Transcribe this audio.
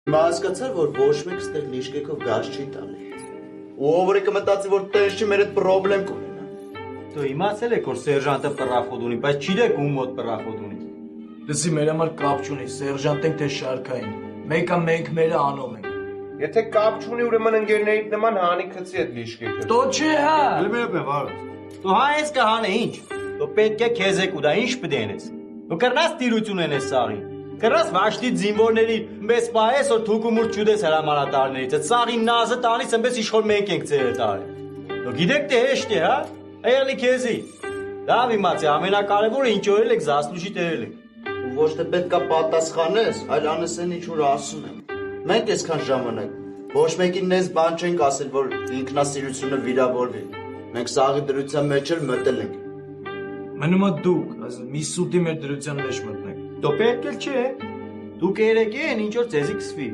Հիմա հասկացար, որ ոչ մեկ ստեղ լիժկեքով գազ չի տալի։ Ու ով կմտածի, որ տես չի մեր այդ պրոբլեմ կունենա։ Դու իմացել եք, որ սերժանտը պռախոտ ունի, բայց չգիտեք ում մոտ պռախոտ ունի։ Լսի, մեր համար կապ չունի, սերժանտ ենք թե շարքային։ Մեկը մենք մերը անով ենք։ Եթե կապ չունի, ուրեմն ընկերներիդ նման հանի քցի այդ լիժկեքը։ Տո չէ, հա։ Ելմերոպ եմ վարոց։ Դու հա ես կհանը ինչ։ Դու պետք է քեզ եք ուտա, ինչ պետք է անես։ Դու կրնաս տիրություն անես սաղին։ Կրնաս վաշտի զինվորների, մեզ պահես որ թուկումուր չուդես հրամանատարներից։ Այդ սաղի նազը տանից այնպես իշխոր մենք ենք ծերը տարել։ Դու գիտեք թե հեշտ է, հա։ Եղնի քեզի։ Լավ իմացի, ամենակարևորը ինչ օրել եք զասլուշի տերել եք։ Ու ոչ թե պետքա պատասխանես, այլ անես այն ինչ որ ասում եմ։ Մենք այսքան ժամանակ ոչ մեկին նես բան չենք ասել, որ ինքնասիրությունը վիրավորվի։ Մենք սաղի դրության մեջ էլ մտել ենք։ Մնում է դուք, մի սուտի մեր դրության մեջ մտնեք։ Դու պետք էլ չէ։ Դուք երեք են ինչ որ ձեզի կսվի։